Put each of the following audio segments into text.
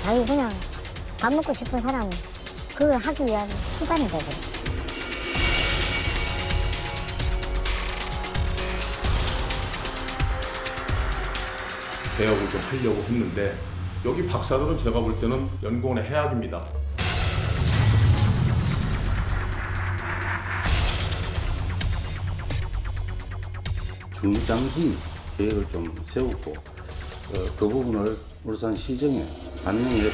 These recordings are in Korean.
자기 그냥 밥 먹고 싶은 사람 그걸 하기 위한 수단이 되고. 개혁을 좀 하려고 했는데 여기 박사들은 제가 볼 때는 연구원의 해악입니다. 중장기 계획을 좀 세우고 그 부분을 울산시정에 반영해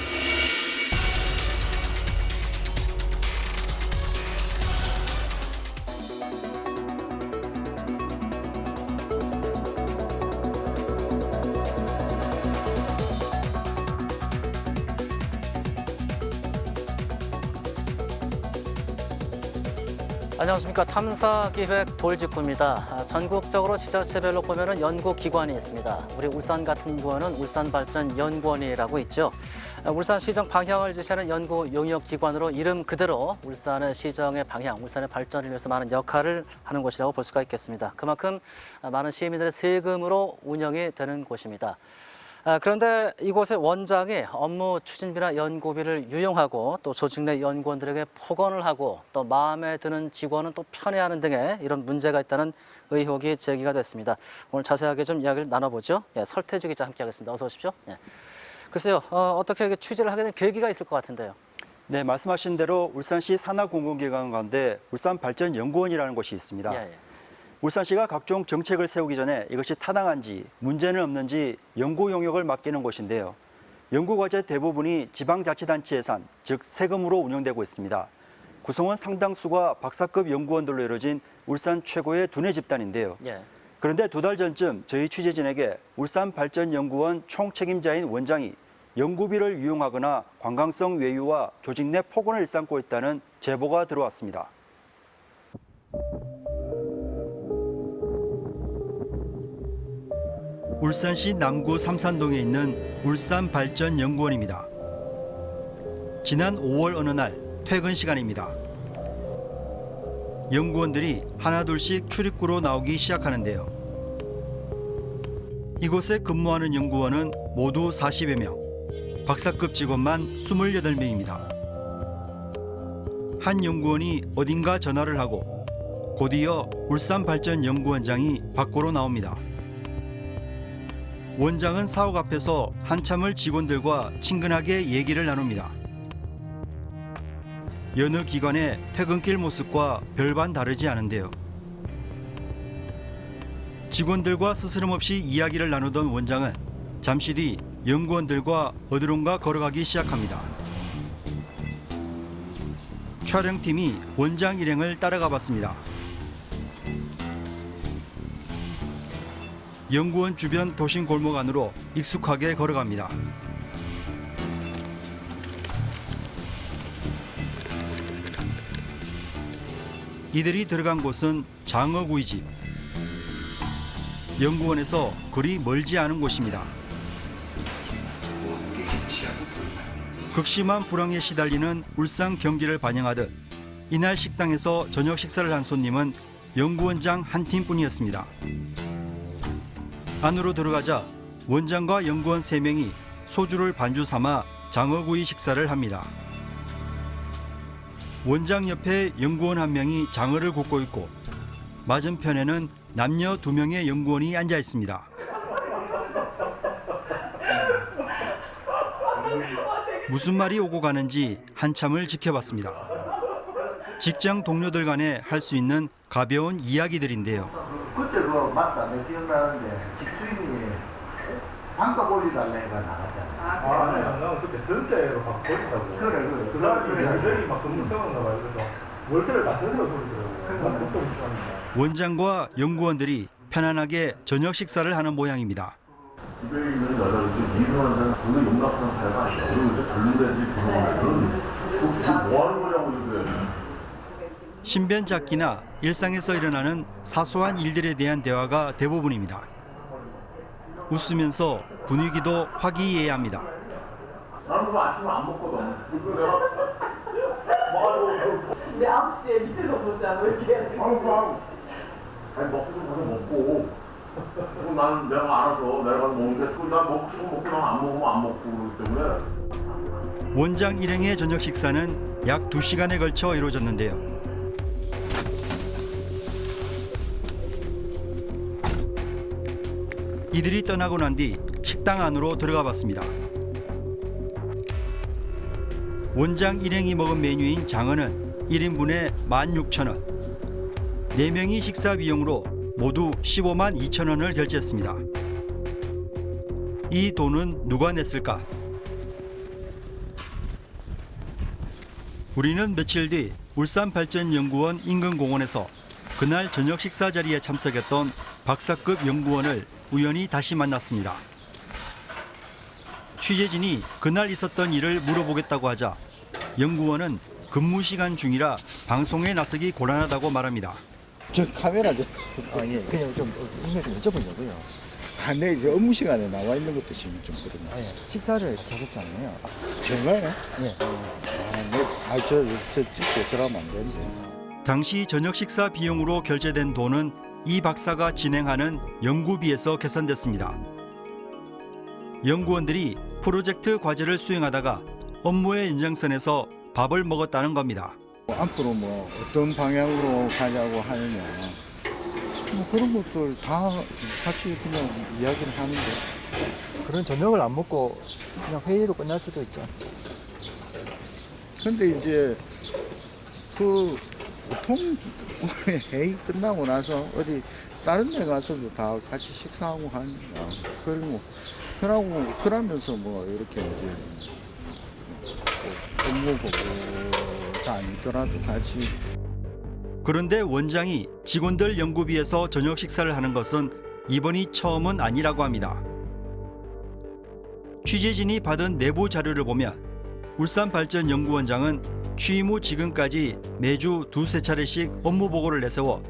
안녕하십니까. 탐사기획 돌직구입니다. 전국적으로 지자체별로 보면은 연구기관이 있습니다. 우리 울산 같은 경우는 울산발전연구원이라고 있죠. 울산시정 방향을 지시하는 연구 용역기관으로 이름 그대로 울산의 시정의 방향, 울산의 발전을 위해서 많은 역할을 하는 곳이라고 볼 수가 있겠습니다. 그만큼 많은 시민들의 세금으로 운영이 되는 곳입니다. 그런데 이곳의 원장이 업무 추진비나 연구비를 유용하고 또 조직 내 연구원들에게 폭언을 하고 또 마음에 드는 직원은 또 편애하는 등의 이런 문제가 있다는 의혹이 제기가 됐습니다. 오늘 자세하게 좀 이야기를 나눠보죠. 설태주 기자 함께하겠습니다. 어서 오십시오. 글쎄요, 어떻게 취재를 하게 된 계기가 있을 것 같은데요. 네, 말씀하신 대로 울산시 산하공공기관 가운데 울산발전연구원이라는 곳이 있습니다. 울산시가 각종 정책을 세우기 전에 이것이 타당한지 문제는 없는지 연구 용역을 맡기는 곳인데요. 연구과제 대부분이 지방자치단체 예산, 즉 세금으로 운영되고 있습니다. 구성원 상당수가 박사급 연구원들로 이루어진 울산 최고의 두뇌 집단인데요. 그런데 2달 전쯤 저희 취재진에게 울산발전연구원 총책임자인 원장이 연구비를 유용하거나 관광성 외유와 조직 내 폭언을 일삼고 있다는 제보가 들어왔습니다. 울산시 남구 삼산동에 있는 울산발전연구원입니다. 지난 5월 어느 날 퇴근 시간입니다. 연구원들이 하나둘씩 출입구로 나오기 시작하는데요. 이곳에 근무하는 연구원은 모두 40여 명, 박사급 직원만 28명입니다. 한 연구원이 어딘가 전화를 하고 곧이어 울산발전연구원장이 밖으로 나옵니다. 원장은 사옥 앞에서 한참을 직원들과 친근하게 얘기를 나눕니다. 여느 기관의 퇴근길 모습과 별반 다르지 않은데요. 직원들과 스스럼없이 이야기를 나누던 원장은 잠시 뒤 연구원들과 어디론가 걸어가기 시작합니다. 촬영팀이 원장 일행을 따라가 봤습니다. 연구원 주변 도심 골목 안으로 익숙하게 걸어갑니다. 이들이 들어간 곳은 장어구이집. 연구원에서 그리 멀지 않은 곳입니다. 극심한 불황에 시달리는 울산 경기를 반영하듯 이날 식당에서 저녁 식사를 한 손님은 연구원장 한 팀뿐이었습니다. 안으로 들어가자 원장과 연구원 3명이 소주를 반주 삼아 장어구이 식사를 합니다. 원장 옆에 연구원 1명이 장어를 굽고 있고 맞은편에는 남녀 2명의 연구원이 앉아 있습니다. 무슨 말이 오고 가는지 한참을 지켜봤습니다. 직장 동료들 간에 할 수 있는 가벼운 이야기들인데요. 그때 그거 맞다. 내가 기억나는데 집주인이 반값 올려달라니까 나갔잖아. 네. 난 그때 전세로 막 버린다고. 그래. 그 사람이 완전히 막 근무 세웠나 봐요. 그래서 월세를 다 전세로 돌리더라고요. 난 그것도 못 좋아합니다. 원장과 연구원들이 편안하게 저녁 식사를 하는 모양입니다. 집에 있는 여자들도 일을 하는 사람 돈을 용납하는 사회가 아니야. 우리 요새 젊은애들이 그런 뭐 하는 거냐고 이렇게. 신변잡기나 일상에서 일어나는 사소한 일들에 대한 대화가 대부분입니다. 웃으면서 분위기도 화기애애합니다. 나는 그거 아침에 안 먹거든. 그래서 내가 와가지고 근데 9시에 밑에서 보자 뭐 이렇게 해야 돼. 아니 먹고 싶은 거 먹고 그리고 나는 내가 알아서 내가 가서 먹는데 난 먹고 싶은 거 먹고 난 안 먹으면 안 먹고 그러기 때문에 원장 일행의 저녁 식사는 약 2시간에 걸쳐 이루어졌는데요. 이들이 떠나고 난 뒤 식당 안으로 들어가 봤습니다. 원장 일행이 먹은 메뉴인 장어는 1인분에 16,000원. 4명이 식사 비용으로 모두 15만 2천 원을 결제했습니다. 이 돈은 누가 냈을까? 우리는 며칠 뒤 울산발전연구원 인근 공원에서 그날 저녁 식사 자리에 참석했던 박사급 연구원을 우연히 다시 만났습니다. 취재진이 그날 있었던 일을 물어보겠다고 하자 연구원은 근무 시간 중이라 방송에 나서기 곤란하다고 말합니다. 저 카메라 좀. 예. 그냥 좀 여쭤보려고요. 내 이제 업무 시간에 나와 있는 것도 지금 좀 그러네. 식사를 자셨잖아요. 제가요? 예. 저 찍고 그러면 안 되는데. 당시 저녁 식사 비용으로 결제된 돈은 이 박사가 진행하는 연구비에서 계산됐습니다. 연구원들이 프로젝트 과제를 수행하다가 업무의 연장선에서 밥을 먹었다는 겁니다. 앞으로 뭐 어떤 방향으로 가자고 하느냐, 뭐 그런 것들 다 같이 그냥 이야기를 하는데. 그런 저녁을 안 먹고 그냥 회의로 끝날 수도 있죠. 근데 이제 그 보통 회의 끝나고 나서 어디 다른 데 가서도 다 같이 식사하고 하니까. 그리고 그러면서 뭐 이렇게 이제 업무 보고가 아니더라도 같이. 그런데 원장이 직원들 연구비에서 저녁 식사를 하는 것은 이번이 처음은 아니라고 합니다. 취재진이 받은 내부 자료를 보면 울산발전연구원장은 취임 후 지금까지 매주 2~3차례씩 업무 보고를 내세워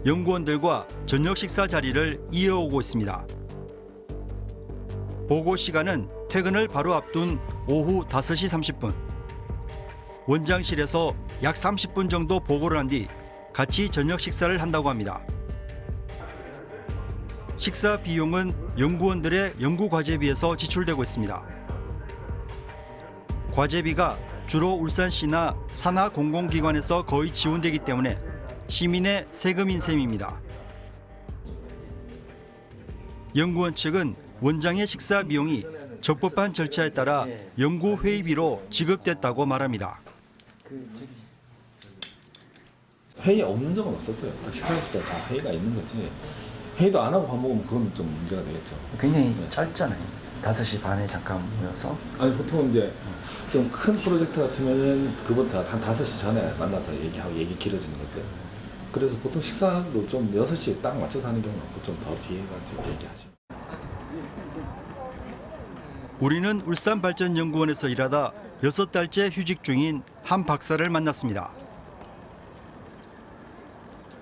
연구원들과 저녁 식사 자리를 이어오고 있습니다. 보고 시간은 퇴근을 바로 앞둔 오후 5시 30분. 원장실에서 약 30분 정도 보고를 한 뒤 같이 저녁 식사를 한다고 합니다. 식사 비용은 연구원들의 연구 과제비에서 지출되고 있습니다. 과제비가 주로 울산시나 산하 공공기관에서 거의 지원되기 때문에 시민의 세금인 셈입니다. 연구원 측은 원장의 식사 비용이 적법한 절차에 따라 연구 회의비로 지급됐다고 말합니다. 회의 없는 적은 없었어요. 식사했을 때 다 회의가 있는 거지. 회의도 안 하고 밥 먹으면 그건 좀 문제가 되겠죠. 굉장히 짧잖아요. 5시 반에 잠깐 모여서. 아니 보통 이제 좀 큰 프로젝트 같으면 그보다 한 5시 전에 만나서 얘기하고 얘기 길어지는 것들. 그래서 보통 식사도 좀 6시에 딱 맞춰서 하는 경우는 없고 좀 더 뒤에 가서 얘기하시. 우리는 울산발전연구원에서 일하다 6달째 휴직 중인 한 박사를 만났습니다.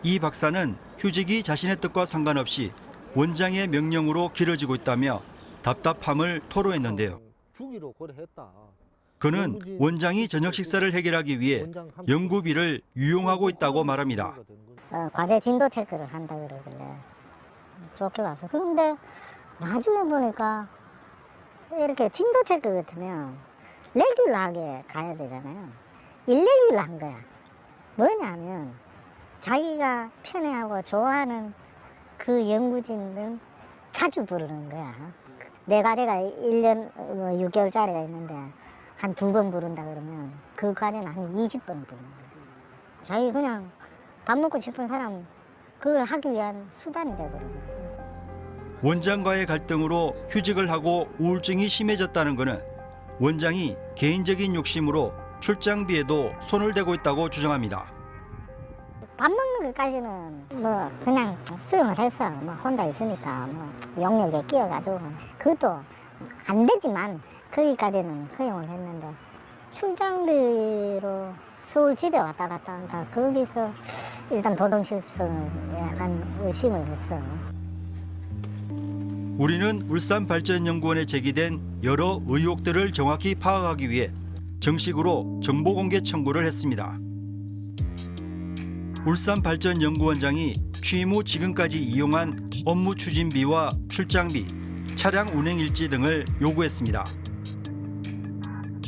이 박사는 휴직이 자신의 뜻과 상관없이 원장의 명령으로 길어지고 있다며 답답함을 토로했는데요. 그는 원장이 저녁 식사를 해결하기 위해 연구비를 유용하고 있다고 말합니다. 과제 진도 체크를 한다 그러길래 좋게 와서. 그런데 나중에 보니까 이렇게 진도 체크 같으면 레귤러하게 가야 되잖아요. 일레귤러 한 거야. 뭐냐면 자기가 편애하고 좋아하는 그 연구진은 자주 부르는 거야. 내 과제가 1년 6개월짜리가 있는데 한 2번 부른다 그러면 그 과제는 한 20번 부르는 거야. 자기 그냥 밥 먹고 싶은 사람 그걸 하기 위한 수단이 되버리는 거야. 원장과의 갈등으로 휴직을 하고 우울증이 심해졌다는 것은 원장이 개인적인 욕심으로 출장비에도 손을 대고 있다고 주장합니다. 밥 먹는 것까지는 뭐 그냥 수용을 했어. 뭐 혼자 있으니까 뭐 용역에 끼어가지고 그것도 안 되지만 거기까지는 허용을 했는데 출장비로 서울 집에 왔다 갔다 하니까 거기서 일단 도덕실성을 약간 의심을 했어. 우리는 울산발전연구원에 제기된 여러 의혹들을 정확히 파악하기 위해 정식으로 정보공개 청구를 했습니다. 울산발전연구원장이 취임 후 지금까지 이용한 업무 추진비와 출장비, 차량 운행 일지 등을 요구했습니다.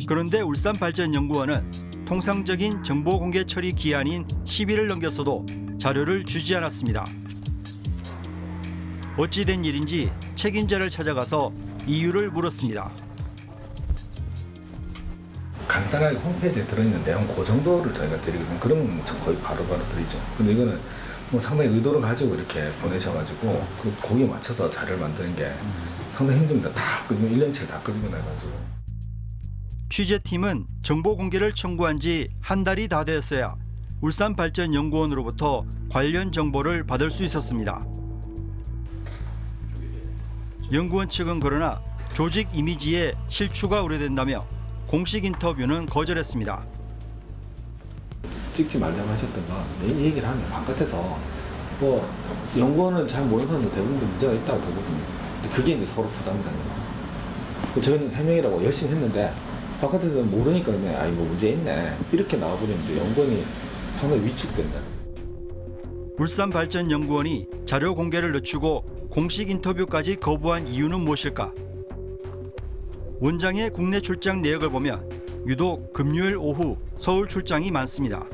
그런데 울산발전연구원은 통상적인 정보 공개 처리 기한인 10일을 넘겼어도 자료를 주지 않았습니다. 어찌된 일인지 책임자를 찾아가서 이유를 물었습니다. 간단하게 홈페이지에 들어있는 내용 그 정도를 저희가 드리거든요. 그러면 거의 바로바로 드리죠. 근데 이거는 뭐 상당히 의도를 가지고 이렇게 보내셔가지고 거기에 맞춰서 자료를 만드는 게 상당히 힘듭니다. 다 끄면 1년치를 다 끄집어내가지고. 취재팀은 정보 공개를 청구한 지 한 달이 다 되었어야 울산발전연구원으로부터 관련 정보를 받을 수 있었습니다. 연구원 측은 그러나 조직 이미지에 실추가 우려된다며 공식 인터뷰는 거절했습니다. 찍지 말자고 하셨던 건 이 얘기를 하면 바깥에서 뭐 연구원은 잘 모르는 사람도 대부분 문제가 있다고 보거든요. 근데 그게 이제 서로 부담되는 거죠. 저희는 해명이라고 열심히 했는데 바깥에서 모르니까 그냥 아 이거 문제 있네 이렇게 나와버리는데 연구원이 상당히 위축된다. 울산발전연구원이 자료 공개를 늦추고 공식 인터뷰까지 거부한 이유는 무엇일까? 원장의 국내 출장 내역을 보면 유독 금요일 오후 서울 출장이 많습니다.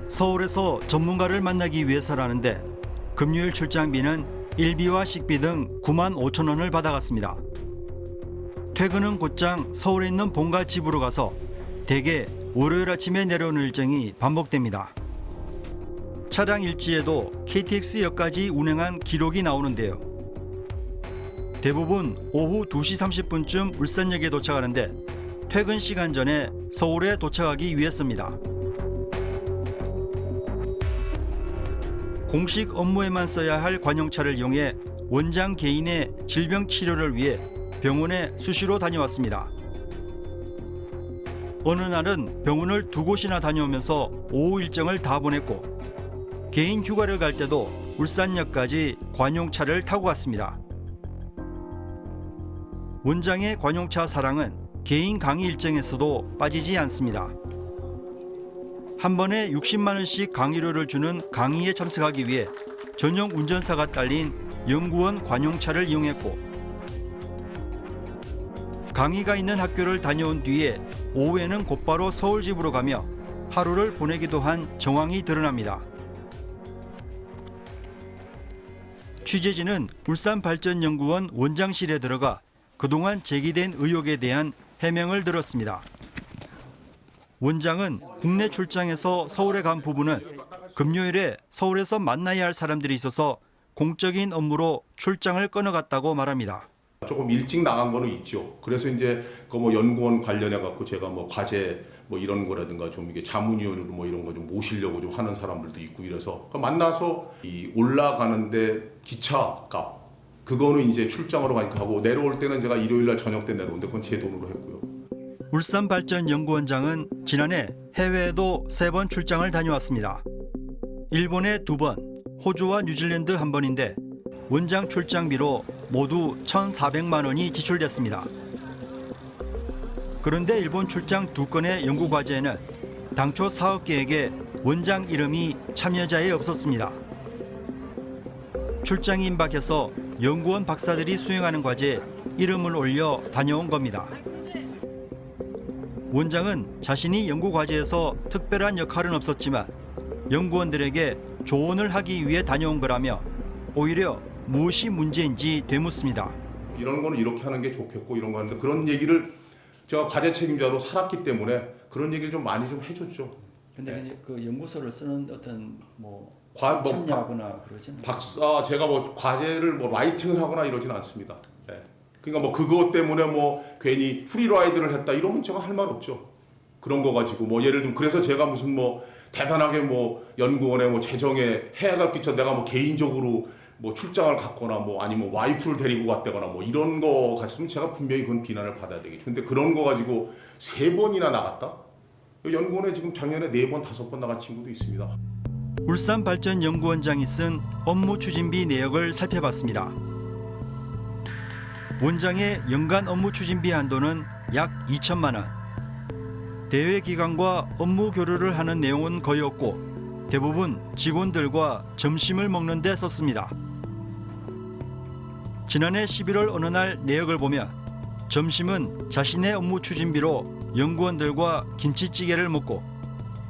서울에서 전문가를 만나기 위해서라는데 금요일 출장비는 일비와 식비 등 9만 5천 원을 받아갔습니다. 퇴근은 곧장 서울에 있는 본가 집으로 가서 대개 월요일 아침에 내려오는 일정이 반복됩니다. 차량 일지에도 KTX역까지 운행한 기록이 나오는데요. 대부분 오후 2시 30분쯤 울산역에 도착하는데 퇴근 시간 전에 서울에 도착하기 위해서입니다. 공식 업무에만 써야 할 관용차를 이용해 원장 개인의 질병 치료를 위해 병원에 수시로 다녀왔습니다. 어느 날은 병원을 2곳이나 다녀오면서 오후 일정을 다 보냈고 개인 휴가를 갈 때도 울산역까지 관용차를 타고 갔습니다. 원장의 관용차 사랑은 개인 강의 일정에서도 빠지지 않습니다. 한 번에 60만 원씩 강의료를 주는 강의에 참석하기 위해 전용 운전사가 딸린 연구원 관용차를 이용했고 강의가 있는 학교를 다녀온 뒤에 오후에는 곧바로 서울 집으로 가며 하루를 보내기도 한 정황이 드러납니다. 취재진은 울산발전연구원 원장실에 들어가 그동안 제기된 의혹에 대한 해명을 들었습니다. 원장은 국내 출장에서 서울에 간 부부는 금요일에 서울에서 만나야 할 사람들이 있어서 공적인 업무로 출장을 끊어갔다고 말합니다. 조금 일찍 나간 거는 있죠. 그래서 이제 그 뭐 연구원 관련해 갖고 제가 뭐 과제 뭐 이런 거라든가 좀 이게 자문위원으로 뭐 이런 거 좀 모시려고 좀 하는 사람들도 있고 이래서 만나서 이 올라가는데 기차 값 그거는 이제 출장으로 가니까 하고 내려올 때는 제가 일요일 날 저녁 때 내려오는데 그건 제 돈으로 했고요. 울산발전연구원장은 지난해 해외에도 3번 출장을 다녀왔습니다. 일본에 2번, 호주와 뉴질랜드 1번인데 원장 출장비로 모두 1,400만 원이 지출됐습니다. 그런데 일본 출장 2건의 연구과제에는 당초 사업 계획에 원장 이름이 참여자에 없었습니다. 출장이 임박해서 연구원 박사들이 수행하는 과제에 이름을 올려 다녀온 겁니다. 원장은 자신이 연구과제에서 특별한 역할은 없었지만 연구원들에게 조언을 하기 위해 다녀온 거라며 오히려 무엇이 문제인지 되묻습니다. 이런 거는 이렇게 하는 게 좋겠고 이런 거 하는데 그런 얘기를 제가 과제 책임자로 살았기 때문에 그런 얘기를 좀 많이 좀 해줬죠. 근데 그 연구소를 쓰는 어떤 뭐 뭐 참여하거나 그러지는 박사 제가 뭐 과제를 뭐 라이팅을 하거나 이러진 않습니다. 네. 그러니까 뭐 그것 때문에 뭐 괜히 프리라이드를 했다 이러면 제가 할 말 없죠. 그런 거 가지고 뭐 예를 들면 그래서 제가 무슨 뭐 대단하게 뭐 연구원에 뭐 재정에 해가 끼쳐 내가 뭐 개인적으로 뭐 출장을 갔거나 뭐 아니면 와이프를 데리고 갔다거나 뭐 이런 거 갔으면 제가 분명히 그건 비난을 받아야 되겠죠. 근데 그런 거 가지고 3번이나 나갔다? 연구원에 지금 작년에 4번, 5번 나간 친구도 있습니다. 울산발전연구원장이 쓴 업무 추진비 내역을 살펴봤습니다. 원장의 연간 업무 추진비 한도는 약 2천만 원. 대회 기간과 업무 교류를 하는 내용은 거의 없고 대부분 직원들과 점심을 먹는 데 썼습니다. 지난해 11월 어느 날 내역을 보면 점심은 자신의 업무 추진비로 연구원들과 김치찌개를 먹고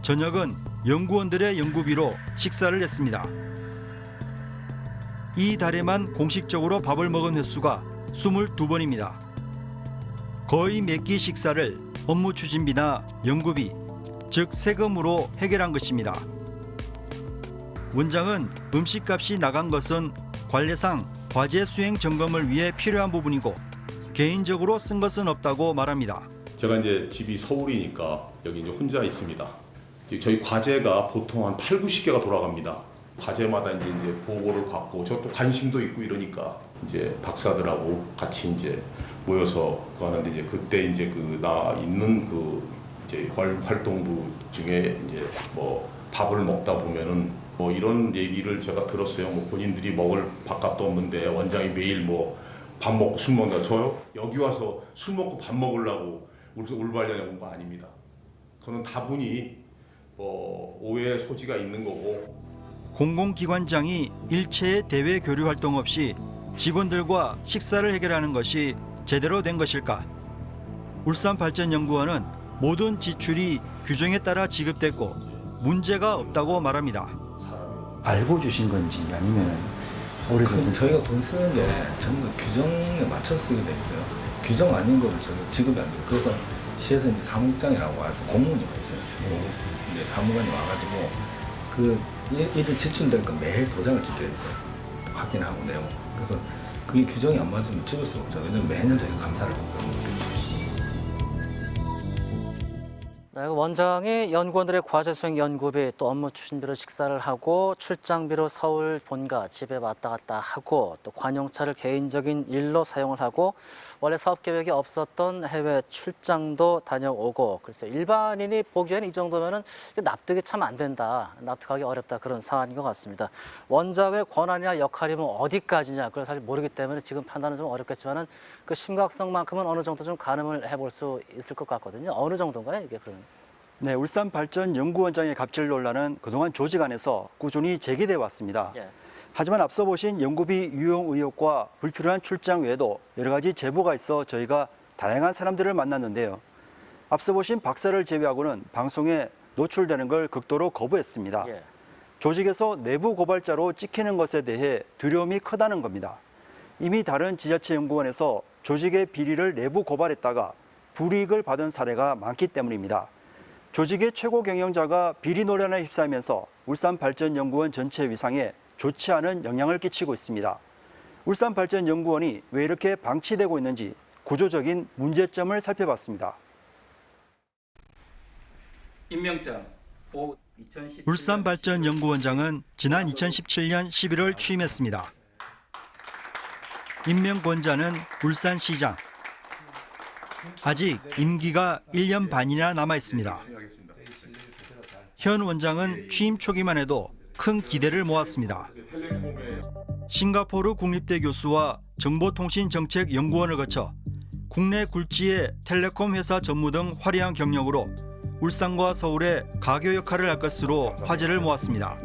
저녁은 연구원들의 연구비로 식사를 했습니다. 이 달에만 공식적으로 밥을 먹은 횟수가 22번입니다. 거의 몇 끼 식사를 업무 추진비나 연구비, 즉 세금으로 해결한 것입니다. 원장은 음식값이 나간 것은 관례상 과제 수행 점검을 위해 필요한 부분이고 개인적으로 쓴 것은 없다고 말합니다. 제가 이제 집이 서울이니까 여기 이제 혼자 있습니다. 저희 과제가 보통 한 8, 90개가 돌아갑니다. 과제마다 이제 보고를 받고 저 또 관심도 있고 이러니까 이제 박사들하고 같이 이제 모여서 하는데 이제 그때 이제 나 있는 이제 활동부 중에 이제 뭐 밥을 먹다 보면은 뭐 이런 얘기를 제가 들었어요. 뭐 본인들이 먹을 밥값도 없는데 원장이 매일 뭐 밥 먹고 술 먹는다. 저요? 여기 와서 술 먹고 밥 먹으려고 울발년에 온 거 아닙니다. 그거는 다분히 오해의 소지가 있는 거고. 공공기관장이 일체의 대외 교류 활동 없이 직원들과 식사를 해결하는 것이 제대로 된 것일까? 울산발전연구원은 모든 지출이 규정에 따라 지급됐고 문제가 없다고 말합니다. 알고 주신 건지 아니면 오래전 저희가 돈 쓰는 게 전부 규정에 맞춰 쓰게 돼 있어요. 규정 아닌 거를 저희가 지급이 안 돼요. 그래서 시에서 이제 사무국장이라고 와서 공무원이 와 있어요. 이제 사무관이 와가지고 그 일을 지출된 거 매일 도장을 찍게 돼 있어요. 확인하고 내용. 그래서 그게 규정이 안 맞으면 찍을 수가 없죠. 왜냐면 매년 저희가 감사를 하거든요. 네, 원장이 연구원들의 과제 수행 연구비 또 업무 추진비로 식사를 하고 출장비로 서울 본가 집에 왔다 갔다 하고 또 관용차를 개인적인 일로 사용을 하고 원래 사업 계획이 없었던 해외 출장도 다녀오고 그래서 일반인이 보기에는 이 정도면은 납득이 참 안 된다, 납득하기 어렵다 그런 사안인 것 같습니다. 원장의 권한이나 역할이 뭐 어디까지냐 그걸 사실 모르기 때문에 지금 판단은 좀 어렵겠지만은 그 심각성만큼은 어느 정도 좀 가늠을 해볼 수 있을 것 같거든요. 어느 정도인가요 이게 그러면? 네, 울산발전연구원장의 갑질 논란은 그동안 조직 안에서 꾸준히 제기돼 왔습니다. 예. 하지만 앞서 보신 연구비 유용 의혹과 불필요한 출장 외에도 여러 가지 제보가 있어 저희가 다양한 사람들을 만났는데요. 앞서 보신 박사를 제외하고는 방송에 노출되는 걸 극도로 거부했습니다. 예. 조직에서 내부 고발자로 찍히는 것에 대해 두려움이 크다는 겁니다. 이미 다른 지자체 연구원에서 조직의 비리를 내부 고발했다가 불이익을 받은 사례가 많기 때문입니다. 조직의 최고 경영자가 비리 논란에 휩싸이면서 울산발전연구원 전체 위상에 좋지 않은 영향을 끼치고 있습니다. 울산발전연구원이 왜 이렇게 방치되고 있는지 구조적인 문제점을 살펴봤습니다. 임명장 울산발전연구원장은 지난 2017년 11월 취임했습니다. 임명권자는 울산시장. 아직 임기가 1년 반이나 남아 있습니다. 현 원장은 취임 초기만 해도 큰 기대를 모았습니다. 싱가포르 국립대 교수와 정보통신정책연구원을 거쳐 국내 굴지의 텔레콤 회사 전무 등 화려한 경력으로 울산과 서울의 가교 역할을 할 것으로 화제를 모았습니다.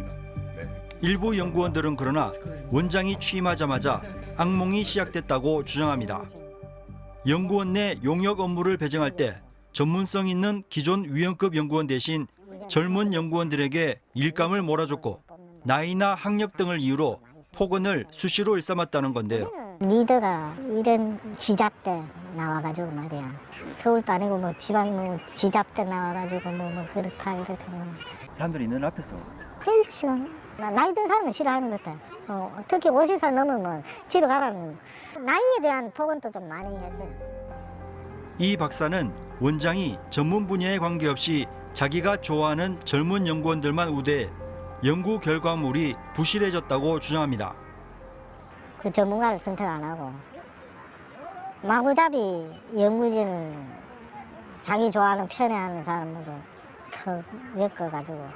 일부 연구원들은 그러나 원장이 취임하자마자 악몽이 시작됐다고 주장합니다. 연구원 내 용역 업무를 배정할 때 전문성 있는 기존 위원급 연구원 대신 젊은 연구원들에게 일감을 몰아줬고 나이나 학력 등을 이유로 폭언을 수시로 일삼았다는 건데요. 리더가 이런 지잡대 나와가지고 말이야. 서울도 아니고 뭐 지방 뭐 지잡대 나와가지고 뭐 그렇다 이렇게 뭐. 사람들이 있는 앞에서. 펜션. 나이 든 사람은 싫어하는 것 같아. 특히 50살 넘으면 집에 가라는. 나이에 대한 폭언도 좀 많이 했어요. 이 박사는 원장이 전문 분야에 관계없이 자기가 좋아하는 젊은 연구원들만 우대해 연구 결과물이 부실해졌다고 주장합니다. 그 전문가를 선택 안 하고 마구잡이 연구진을 자기 좋아하는 편애하는 사람으로 턱 엮어가지고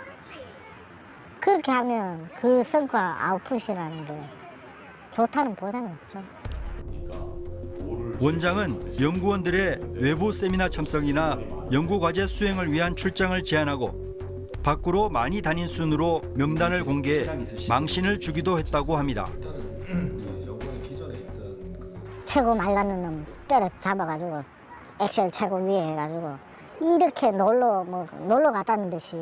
그렇게 하면 그 성과 아웃풋이라는 게 좋다는 보장이 없죠. 원장은 연구원들의 외부 세미나 참석이나 연구과제 수행을 위한 출장을 제한하고 밖으로 많이 다닌 순으로 명단을 공개해 망신을 주기도 했다고 합니다. 최고 말랐는 놈 때려 잡아가지고 엑셀 최고 위에 해가지고 이렇게 놀러 갔다는 듯이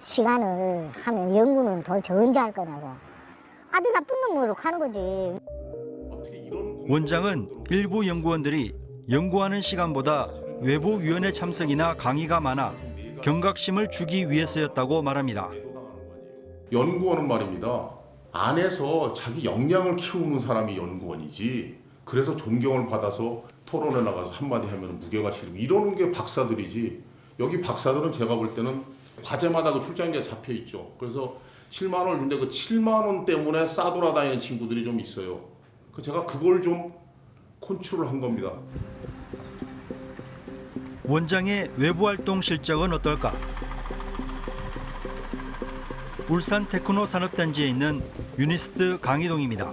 시간을 하면 연구는 도대체 언제 할 거냐고. 아주 나쁜 놈으로 가는 거지. 원장은 일부 연구원들이 연구하는 시간보다 외부 위원회 참석이나 강의가 많아 경각심을 주기 위해서였다고 말합니다. 연구원은 말입니다. 안에서 자기 역량을 키우는 사람이 연구원이지. 그래서 존경을 받아서 토론에 나가서 한마디 하면 무게가 실리고 이러는 게 박사들이지. 여기 박사들은 제가 볼 때는 과제마다 그 출장비가 잡혀 있죠. 그래서 7만 원을 주는데 그 7만 원 때문에 싸돌아다니는 친구들이 좀 있어요. 제가 그걸 좀 컨트롤을 한 겁니다. 원장의 외부 활동 실적은 어떨까? 울산 테크노 산업단지에 있는 유니스트 강의동입니다.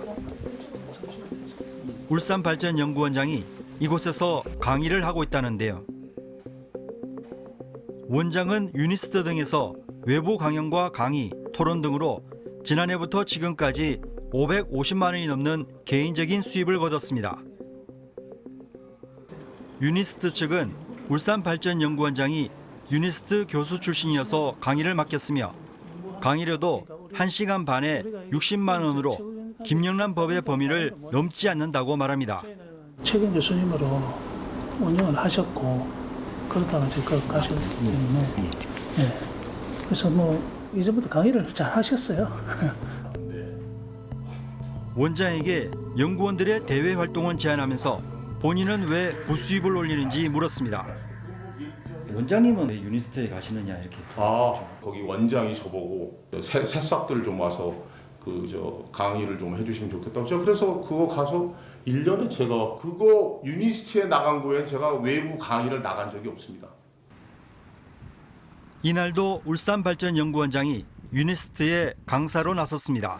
울산발전연구원장이 이곳에서 강의를 하고 있다는데요. 원장은 유니스트 등에서 외부 강연과 강의, 토론 등으로 지난해부터 지금까지 550만 원이 넘는 개인적인 수입을 거뒀습니다. 유니스트 측은 울산발전연구원장이 유니스트 교수 출신이어서 강의를 맡겼으며 강의료도 1시간 반에 60만 원으로 김영란 법의 범위를 넘지 않는다고 말합니다. 최근 교수님으로 운영을 하셨고 그러다가 제가 가셨기 때문에 그래서 이제부터 강의를 잘 하셨어요. 원장에게 연구원들의 대외 활동은 제한하면서 본인은 왜 부수입을 올리는지 물었습니다. 원장님은 왜 유니스트에 가시느냐 이렇게. 거기 원장이 저보고 새싹들 좀 와서 강의를 좀 해주시면 좋겠다고. 제가 그래서 그거 가서 1년에 제가 그거 유니스트에 나간 거에 제가 외부 강의를 나간 적이 없습니다. 이날도 울산발전연구원장이 유니스트에 강사로 나섰습니다.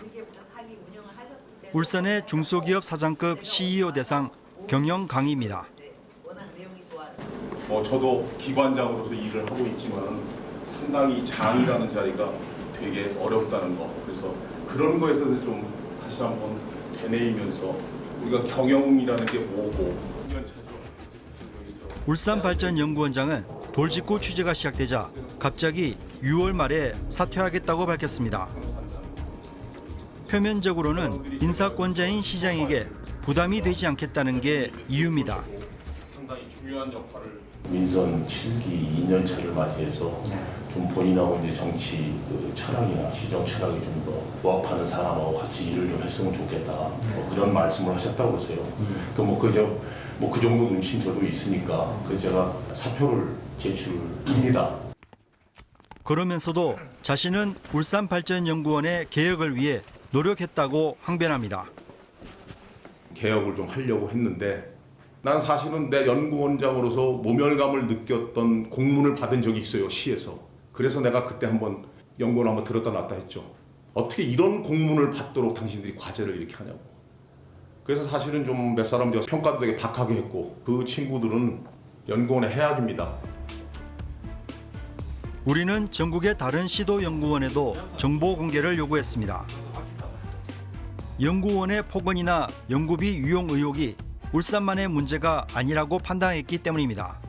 울산의 중소기업 사장급 CEO 대상 경영 강의입니다. 저도 기관장으로서 일을 하고 있지만 상당히 장이라는 자리가 되게 어렵다는 거. 그래서 그런 거에 대해서 좀 다시 한번 되뇌이면서 우리가 경영이라는 게 뭐고. 울산발전연구원장은 돌직구 취재가 시작되자 갑자기 6월 말에 사퇴하겠다고 밝혔습니다. 표면적으로는 인사권자인 시장에게 부담이 되지 않겠다는 게 이유입니다. 상당히 중요한 역할을 민선 7기 2년차를 맞이해서 좀 본인하고 이제 정치 철학이나 시정 철학이 좀 더 부합하는 사람하고 같이 일을 좀 했으면 좋겠다. 그런 말씀을 하셨다고 그러세요. 그 정도 눈치는 저도 있으니까 제가 사표를 제출합니다. 그러면서도 자신은 울산발전연구원의 개혁을 위해 노력했다고 항변합니다. 개혁을 좀 하려고 했는데 난 사실은 내 연구원장으로서 모멸감을 느꼈던 공문을 받은 적이 있어요, 시에서. 그래서 내가 그때 한번 연구원 한번 들었다 놨다 했죠. 어떻게 이런 공문을 받도록 당신들이 과제를 이렇게 하냐고. 그래서 사실은 좀 몇 사람 평가도 되게 박하게 했고 그 친구들은 연구원의 해악입니다. 우리는 전국의 다른 시도 연구원에도 정보 공개를 요구했습니다. 연구원의 폭언이나 연구비 유용 의혹이 울산만의 문제가 아니라고 판단했기 때문입니다.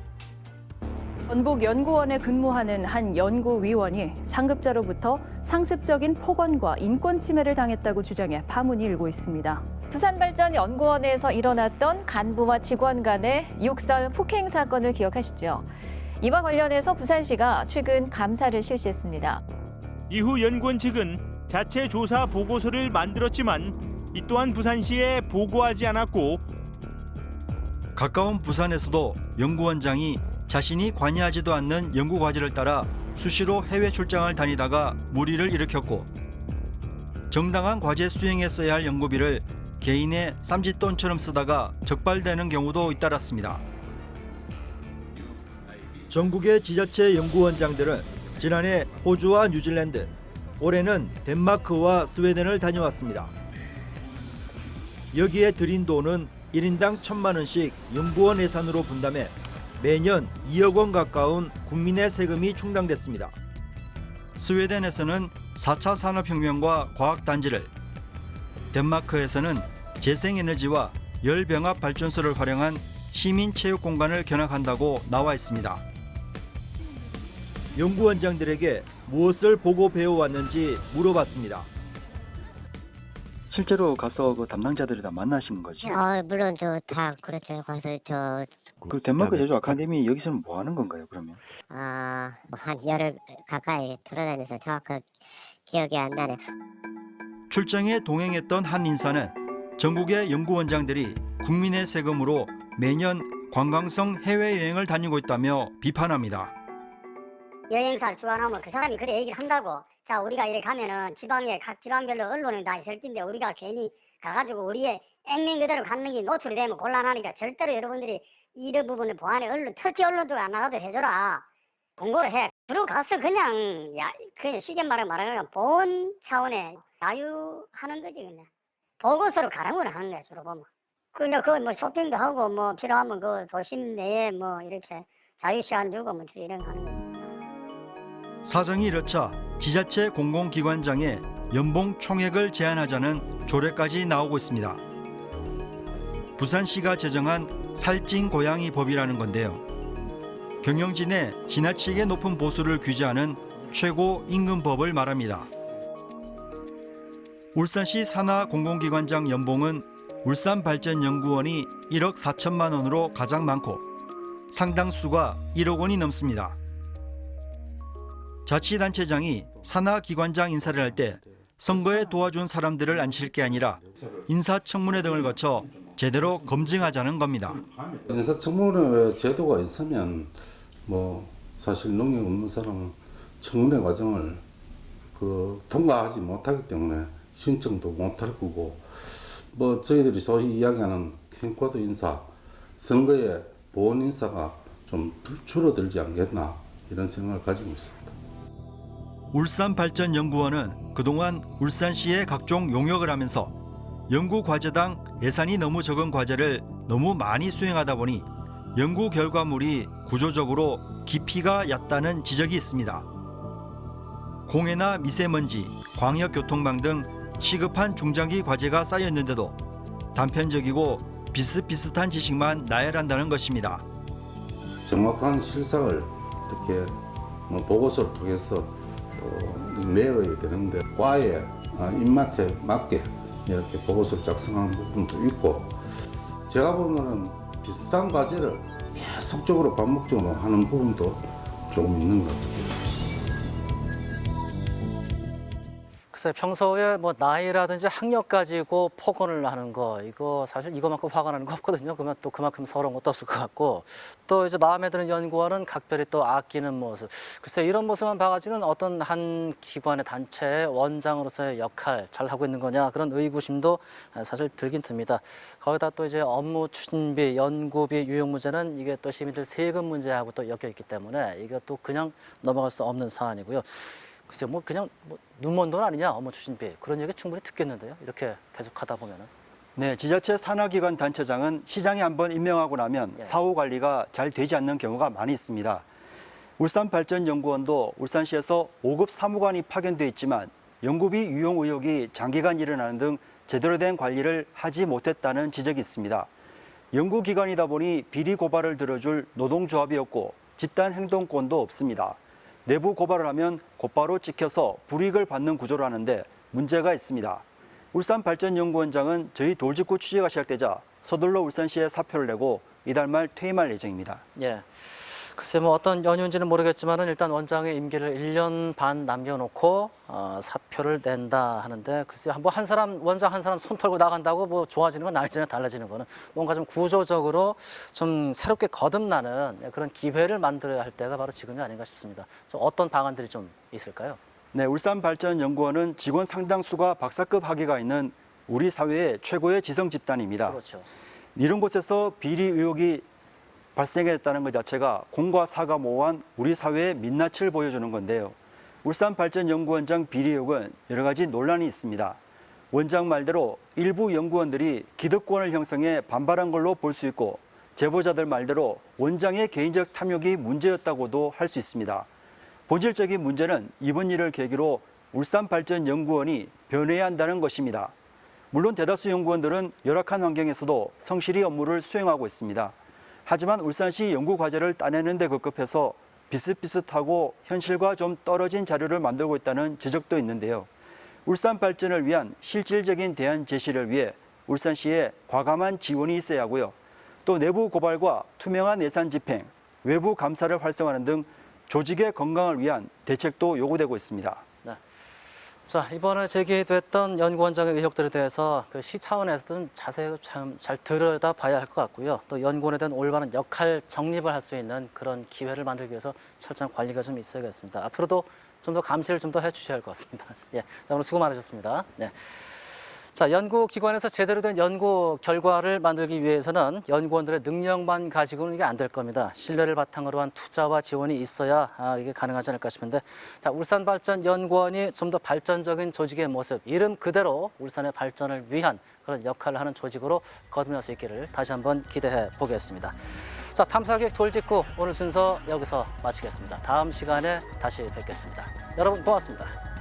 전북연구원에 근무하는 한 연구위원이 상급자로부터 상습적인 폭언과 인권 침해를 당했다고 주장해 파문이 일고 있습니다. 부산발전연구원에서 일어났던 간부와 직원 간의 욕설 폭행 사건을 기억하시죠? 이와 관련해서 부산시가 최근 감사를 실시했습니다. 이후 연구원 측은 자체 조사 보고서를 만들었지만 이 또한 부산시에 보고하지 않았고 가까운 부산에서도 연구원장이 자신이 관여하지도 않는 연구 과제를 따라 수시로 해외 출장을 다니다가 물의를 일으켰고 정당한 과제 수행에 써야 할 연구비를 개인의 쌈짓돈처럼 쓰다가 적발되는 경우도 잇따랐습니다. 전국의 지자체 연구원장들은 지난해 호주와 뉴질랜드, 올해는 덴마크와 스웨덴을 다녀왔습니다. 여기에 들인 돈은 1인당 1,000만 원씩 연구원 예산으로 분담해 매년 2억 원 가까운 국민의 세금이 충당됐습니다. 스웨덴에서는 4차 산업혁명과 과학단지를, 덴마크에서는 재생에너지와 열병합 발전소를 활용한 시민체육공간을 견학한다고 나와 있습니다. 연구원장들에게 무엇을 보고 배워왔는지 물어봤습니다. 실제로 가서 그 담당자들을 다 만나신 거죠? 물론 저 다 그렇죠. 가서 그 덴마크 제주 아카데미 여기서는 뭐 하는 건가요, 그러면? 한 열흘 가까이 돌아다녀서 정확하게 기억이 안 나네. 출장에 동행했던 한 인사는 전국의 연구원장들이 국민의 세금으로 매년 관광성 해외여행을 다니고 있다며 비판합니다. 여행사를 주관하면 그 사람이 그래 얘기를 한다고. 자, 우리가 이렇게 가면은 지방에 각 지방별로 언론은 다 있을 텐데 우리가 괜히 가가지고 우리의 액면 그대로 갖는 게 노출이 되면 곤란하니까 절대로 여러분들이 이런 부분을 보안에 특히 언론도 안 나가도 해줘라. 공고를 해. 들어가서 그냥 쉽게 말하면 본 차원의 야유하는 거지 그냥. 보고서로 가름을 하는 거야 주로 보면. 그냥 뭐 쇼핑도 하고 뭐 필요하면 그 도심 내에 뭐 이렇게 자유 시간 주고 뭐 이런 거 하는 거지. 사정이 이렇자 지자체 공공기관장에 연봉 총액을 제한하자는 조례까지 나오고 있습니다. 부산시가 제정한 살찐 고양이 법이라는 건데요. 경영진의 지나치게 높은 보수를 규제하는 최고임금법을 말합니다. 울산시 산하 공공기관장 연봉은 울산발전연구원이 1억 4천만 원으로 가장 많고 상당수가 1억 원이 넘습니다. 자치단체장이 산하기관장 인사를 할 때 선거에 도와준 사람들을 앉힐 게 아니라 인사청문회 등을 거쳐 제대로 검증하자는 겁니다. 인사청문회 제도가 있으면 뭐 사실 능력 없는 사람은 청문회 과정을 통과하지 못하기 때문에 신청도 못할 거고 뭐 저희들이 소위 이야기하는 캠코더 인사, 선거에 보원 인사가 좀 줄어들지 않겠나 이런 생각을 가지고 있습니다. 울산발전연구원은 그동안 울산시의 각종 용역을 하면서 연구과제당 예산이 너무 적은 과제를 너무 많이 수행하다 보니 연구 결과물이 구조적으로 깊이가 얕다는 지적이 있습니다. 공해나 미세먼지, 광역교통망 등 시급한 중장기 과제가 쌓였는데도 단편적이고 비슷비슷한 지식만 나열한다는 것입니다. 정확한 실상을 이렇게 보고서를 통해서 내어야 되는데 과의 입맛에 맞게 이렇게 보고서를 작성하는 부분도 있고 제가 보면은 비슷한 과제를 계속적으로 반복적으로 하는 부분도 조금 있는 것 같습니다. 글쎄 평소에 뭐 나이라든지 학력 가지고 폭언을 하는 거 이거 사실 이거만큼 화가 나는 거 없거든요. 그러면 또 그만큼 서러운 것도 없을 것 같고 또 이제 마음에 드는 연구원은 각별히 또 아끼는 모습. 글쎄 이런 모습만 봐가지고는 어떤 한 기관의 단체의 원장으로서의 역할 잘 하고 있는 거냐 그런 의구심도 사실 들긴 듭니다. 거기다 또 이제 업무 추진비, 연구비, 유용 문제는 이게 또 시민들 세금 문제하고 또 엮여 있기 때문에 이것도 그냥 넘어갈 수 없는 사안이고요. 글쎄 뭐 그냥 눈먼 돈 아니냐 업무 추진비 그런 얘기 충분히 듣겠는데요. 이렇게 계속하다 보면은. 네, 지자체 산하기관 단체장은 시장이 한번 임명하고 나면 사후 관리가 잘 되지 않는 경우가 많이 있습니다. 울산발전연구원도 울산시에서 5급 사무관이 파견돼 있지만 연구비 유용 의혹이 장기간 일어나는 등 제대로 된 관리를 하지 못했다는 지적이 있습니다. 연구기관이다 보니 비리 고발을 들어줄 노동조합이 없고 집단 행동권도 없습니다. 내부 고발을 하면 곧바로 찍혀서 불이익을 받는 구조로 하는데 문제가 있습니다. 울산발전연구원장은 저희 돌직구 취재가 시작되자 서둘러 울산시에 사표를 내고 이달 말 퇴임할 예정입니다. 예. 글쎄 뭐 어떤 연유인지는 모르겠지만은 일단 원장의 임기를 1년 반 남겨놓고 사표를 낸다 하는데 글쎄 한번 한 사람 원장 한 사람 손 털고 나간다고 뭐 좋아지는 건 아니잖아요. 달라지는 거는 뭔가 좀 구조적으로 좀 새롭게 거듭나는 그런 기회를 만들어야 할 때가 바로 지금이 아닌가 싶습니다. 좀 어떤 방안들이 좀 있을까요? 네, 울산발전연구원은 직원 상당수가 박사급 학위가 있는 우리 사회의 최고의 지성 집단입니다. 그렇죠. 이런 곳에서 비리 의혹이 발생했다는 것 자체가 공과 사가 모호한 우리 사회의 민낯을 보여주는 건데요. 울산발전연구원장 비리 의혹은 여러 가지 논란이 있습니다. 원장 말대로 일부 연구원들이 기득권을 형성해 반발한 걸로 볼 수 있고 제보자들 말대로 원장의 개인적 탐욕이 문제였다고도 할 수 있습니다. 본질적인 문제는 이번 일을 계기로 울산발전연구원이 변해야 한다는 것입니다. 물론 대다수 연구원들은 열악한 환경에서도 성실히 업무를 수행하고 있습니다. 하지만 울산시 연구 과제를 따내는 데 급급해서 비슷비슷하고 현실과 좀 떨어진 자료를 만들고 있다는 지적도 있는데요. 울산 발전을 위한 실질적인 대안 제시를 위해 울산시에 과감한 지원이 있어야 하고요. 또 내부 고발과 투명한 예산 집행, 외부 감사를 활성화하는 등 조직의 건강을 위한 대책도 요구되고 있습니다. 네. 자, 이번에 제기됐던 연구원장의 의혹들에 대해서 그 시 차원에서 좀 자세히 잘 들여다봐야 할 것 같고요. 또 연구원에 대한 올바른 역할 정립을 할 수 있는 그런 기회를 만들기 위해서 철저한 관리가 좀 있어야겠습니다. 앞으로도 좀 더 감시를 좀 더 해주셔야 할 것 같습니다. 예, 자, 오늘 수고 많으셨습니다. 네. 자, 연구기관에서 제대로 된 연구 결과를 만들기 위해서는 연구원들의 능력만 가지고는 이게 안 될 겁니다. 신뢰를 바탕으로 한 투자와 지원이 있어야 이게 가능하지 않을까 싶은데, 자, 울산발전연구원이 좀 더 발전적인 조직의 모습, 이름 그대로 울산의 발전을 위한 그런 역할을 하는 조직으로 거듭날 수 있기를 다시 한번 기대해 보겠습니다. 자, 탐사기획 돌직구 오늘 순서 여기서 마치겠습니다. 다음 시간에 다시 뵙겠습니다. 여러분 고맙습니다.